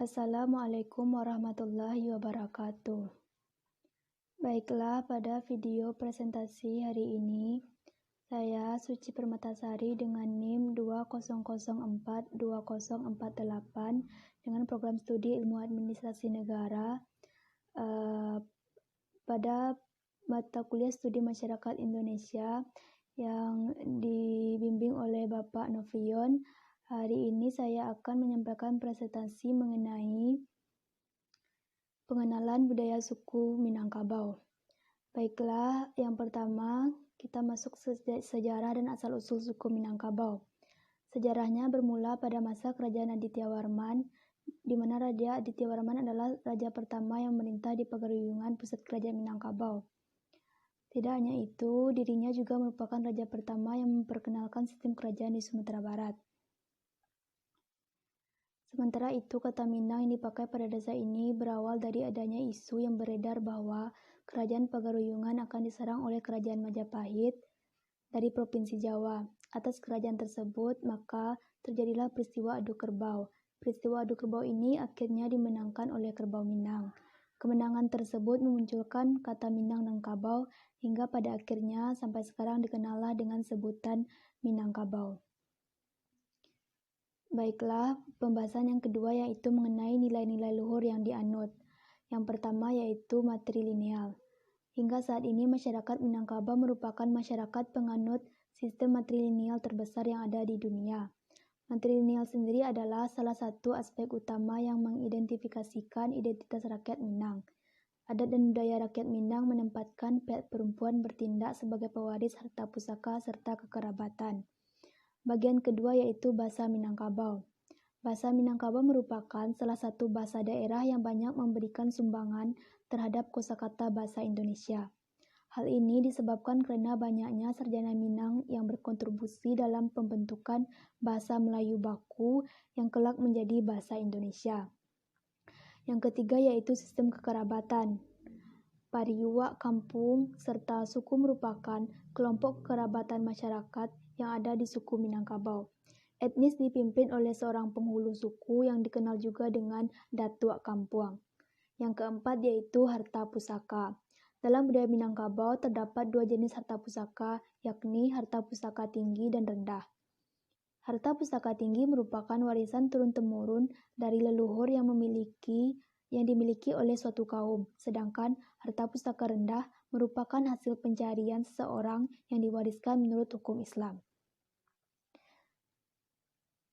Assalamualaikum warahmatullahi wabarakatuh. Baiklah, pada video presentasi hari ini, saya Suci Permatasari dengan NIM 20042048 dengan program studi Ilmu Administrasi Negara pada mata kuliah Studi Masyarakat Indonesia yang dibimbing oleh Bapak Novion. Hari ini saya akan menyampaikan presentasi mengenai pengenalan budaya suku Minangkabau. Baiklah, yang pertama kita masuk sejarah dan asal-usul suku Minangkabau. Sejarahnya bermula pada masa Kerajaan Adityawarman, di mana Raja Adityawarman adalah raja pertama yang memerintah di Pagaruyungan, pusat Kerajaan Minangkabau. Tidak hanya itu, dirinya juga merupakan raja pertama yang memperkenalkan sistem kerajaan di Sumatera Barat. Sementara itu, kata Minang yang dipakai pada desa ini berawal dari adanya isu yang beredar bahwa Kerajaan Pagaruyungan akan diserang oleh Kerajaan Majapahit dari Provinsi Jawa. Atas kerajaan tersebut, maka terjadilah peristiwa adu kerbau. Peristiwa adu kerbau ini akhirnya dimenangkan oleh kerbau Minang. Kemenangan tersebut memunculkan kata Minang dan Kabau, hingga pada akhirnya sampai sekarang dikenallah dengan sebutan Minangkabau. Baiklah, pembahasan yang kedua yaitu mengenai nilai-nilai luhur yang dianut. Yang pertama yaitu matrilineal. Hingga saat ini masyarakat Minangkabau merupakan masyarakat penganut sistem matrilineal terbesar yang ada di dunia. Matrilineal sendiri adalah salah satu aspek utama yang mengidentifikasikan identitas rakyat Minang. Adat dan budaya rakyat Minang menempatkan pihak perempuan bertindak sebagai pewaris harta pusaka serta kekerabatan. Bagian kedua yaitu bahasa Minangkabau. Bahasa Minangkabau merupakan salah satu bahasa daerah yang banyak memberikan sumbangan terhadap kosakata bahasa Indonesia. Hal ini disebabkan karena banyaknya sarjana Minang yang berkontribusi dalam pembentukan bahasa Melayu baku yang kelak menjadi bahasa Indonesia. Yang ketiga yaitu sistem kekerabatan. Pariuwak kampung serta suku merupakan kelompok kekerabatan masyarakat yang ada di suku Minangkabau. Etnis dipimpin oleh seorang penghulu suku yang dikenal juga dengan Datuk Kampuang. Yang keempat yaitu harta pusaka. Dalam budaya Minangkabau terdapat dua jenis harta pusaka, yakni harta pusaka tinggi dan rendah. Harta pusaka tinggi merupakan warisan turun-temurun dari leluhur yang dimiliki oleh suatu kaum, sedangkan harta pusaka rendah merupakan hasil pencarian seseorang yang diwariskan menurut hukum Islam.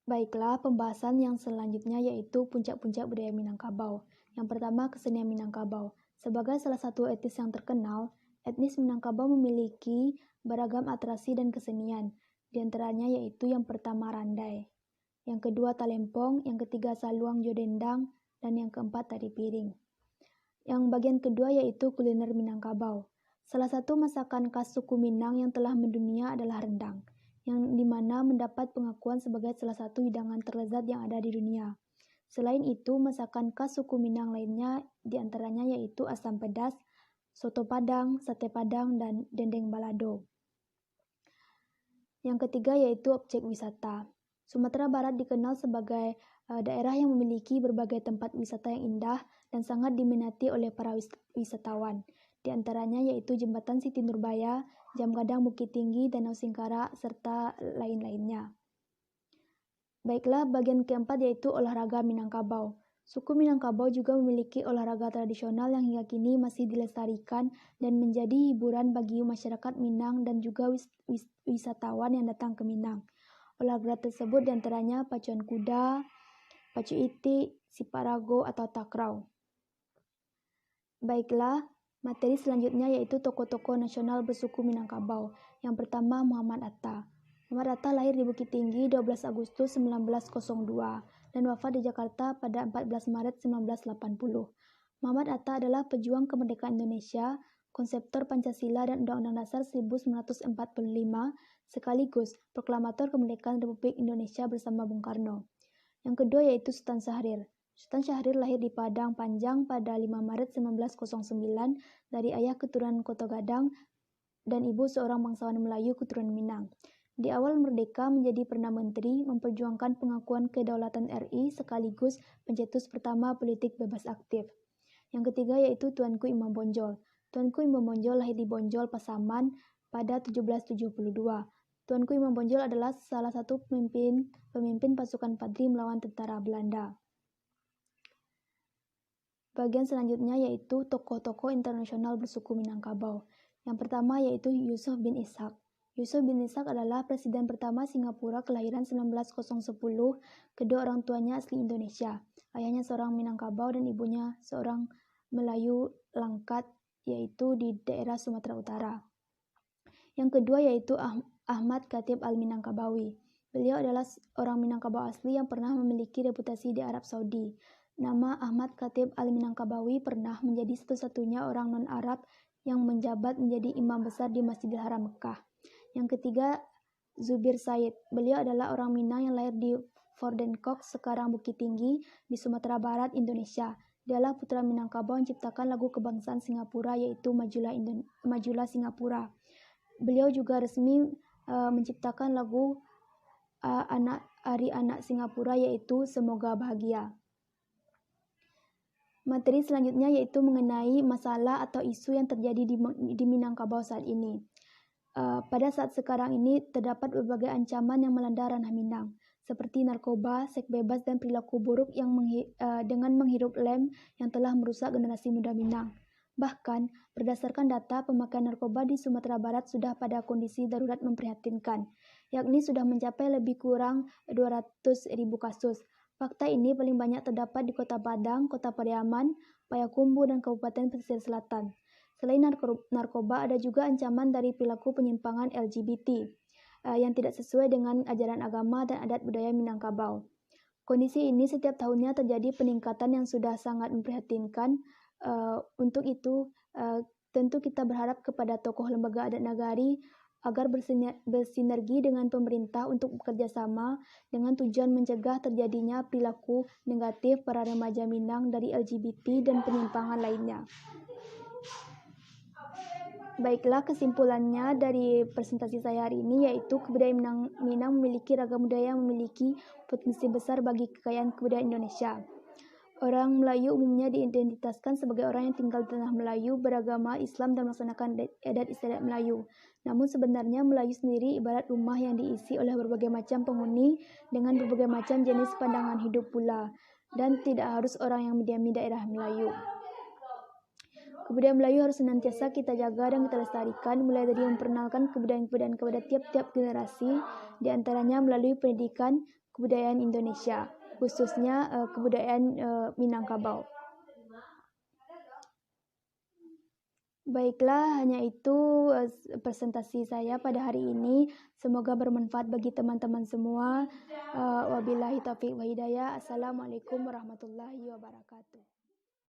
Baiklah, pembahasan yang selanjutnya yaitu puncak-puncak budaya Minangkabau. Yang pertama, kesenian Minangkabau. Sebagai salah satu etnis yang terkenal, etnis Minangkabau memiliki beragam atraksi dan kesenian. Di antaranya yaitu yang pertama randai, yang kedua talempong, yang ketiga saluang jodendang, dan yang keempat tari piring. Yang bagian kedua yaitu kuliner Minangkabau. Salah satu masakan khas suku Minang yang telah mendunia adalah rendang, yang dimana mendapat pengakuan sebagai salah satu hidangan terlezat yang ada di dunia. Selain itu, masakan khas suku Minang lainnya diantaranya yaitu asam pedas, soto padang, sate padang, dan dendeng balado. Yang ketiga yaitu objek wisata. Sumatera Barat dikenal sebagai daerah yang memiliki berbagai tempat wisata yang indah dan sangat diminati oleh para wisatawan. Di antaranya yaitu Jembatan Siti Nurbaya, Jam Gadang Bukit Tinggi, Danau Singkara, serta lain-lainnya. Baiklah, bagian keempat yaitu olahraga Minangkabau. Suku Minangkabau juga memiliki olahraga tradisional yang hingga kini masih dilestarikan dan menjadi hiburan bagi masyarakat Minang dan juga wisatawan yang datang ke Minang. Olahraga tersebut diantaranya pacuan kuda, pacu itik, sipak rago, atau takraw. Baiklah, materi selanjutnya yaitu tokoh-tokoh nasional bersuku Minangkabau. Yang pertama, Muhammad Atta. Muhammad Atta lahir di Bukit Tinggi 12 Agustus 1902 dan wafat di Jakarta pada 14 Maret 1980. Muhammad Atta adalah pejuang kemerdekaan Indonesia, konseptor Pancasila dan Undang-Undang Dasar 1945, sekaligus proklamator kemerdekaan Republik Indonesia bersama Bung Karno. Yang kedua yaitu Sultan Syahrir. Sultan Syahrir lahir di Padang Panjang pada 5 Maret 1909 dari ayah keturunan Koto Gadang dan ibu seorang bangsawan Melayu keturunan Minang. Di awal merdeka menjadi Perdana Menteri, memperjuangkan pengakuan kedaulatan RI sekaligus pencetus pertama politik bebas aktif. Yang ketiga yaitu Tuanku Imam Bonjol. Tuanku Imam Bonjol lahir di Bonjol, Pasaman pada 1772. Tuanku Imam Bonjol adalah salah satu pemimpin pasukan Padri melawan tentara Belanda. Bagian selanjutnya yaitu tokoh-tokoh internasional bersuku Minangkabau. Yang pertama yaitu Yusof bin Ishak. Yusof bin Ishak adalah presiden pertama Singapura kelahiran 1910. Kedua orang tuanya asli Indonesia. Ayahnya seorang Minangkabau dan ibunya seorang Melayu Langkat, yaitu di daerah Sumatera Utara. Yang kedua yaitu Ahmad Khatib Al-Minangkabawi. Beliau adalah orang Minangkabau asli yang pernah memiliki reputasi di Arab Saudi. Nama Ahmad Khatib Al-Minangkabawi pernah menjadi satu-satunya orang non-Arab yang menjabat menjadi imam besar di Masjidil Haram Mekah. Yang ketiga, Zubir Said. Beliau adalah orang Minang yang lahir di Vordenskjold, sekarang Bukit Tinggi, di Sumatera Barat, Indonesia. Dialah putra Minangkabau yang menciptakan lagu kebangsaan Singapura, yaitu Majulah Singapura. Beliau juga resmi menciptakan lagu Hari Anak Singapura, yaitu Semoga Bahagia. Materi selanjutnya yaitu mengenai masalah atau isu yang terjadi di Minangkabau saat ini. Pada saat sekarang ini terdapat berbagai ancaman yang melanda ranah Minang, seperti narkoba, seks bebas, dan perilaku buruk yang dengan menghirup lem yang telah merusak generasi muda Minang. Bahkan, berdasarkan data, pemakaian narkoba di Sumatera Barat sudah pada kondisi darurat memprihatinkan, yakni sudah mencapai lebih kurang 200.000 kasus. Fakta ini paling banyak terdapat di Kota Padang, Kota Pariaman, Payakumbuh, dan Kabupaten Pesisir Selatan. Selain narkoba, ada juga ancaman dari perilaku penyimpangan LGBT yang tidak sesuai dengan ajaran agama dan adat budaya Minangkabau. Kondisi ini setiap tahunnya terjadi peningkatan yang sudah sangat memprihatinkan. Untuk itu, tentu kita berharap kepada tokoh lembaga adat nagari agar bersinergi dengan pemerintah untuk bekerja sama dengan tujuan mencegah terjadinya perilaku negatif para remaja Minang dari LGBT dan penyimpangan lainnya. Baiklah, kesimpulannya dari presentasi saya hari ini yaitu kebudayaan Minang memiliki ragam budaya yang memiliki potensi besar bagi kekayaan kebudayaan Indonesia. Orang Melayu umumnya diidentitaskan sebagai orang yang tinggal di tanah Melayu, beragama Islam dan melaksanakan adat istiadat Melayu. Namun sebenarnya Melayu sendiri ibarat rumah yang diisi oleh berbagai macam penghuni dengan berbagai macam jenis pandangan hidup pula, dan tidak harus orang yang mendiami daerah Melayu. Kebudayaan Melayu harus senantiasa kita jaga dan kita lestarikan, mulai dari memperkenalkan kebudayaan-kebudayaan kepada tiap-tiap generasi, diantaranya melalui pendidikan kebudayaan Indonesia, khususnya kebudayaan Minangkabau. Baiklah, hanya itu presentasi saya pada hari ini. Semoga bermanfaat bagi teman-teman semua. Wabillahi taufiq wa hidayah. Assalamualaikum warahmatullahi wabarakatuh.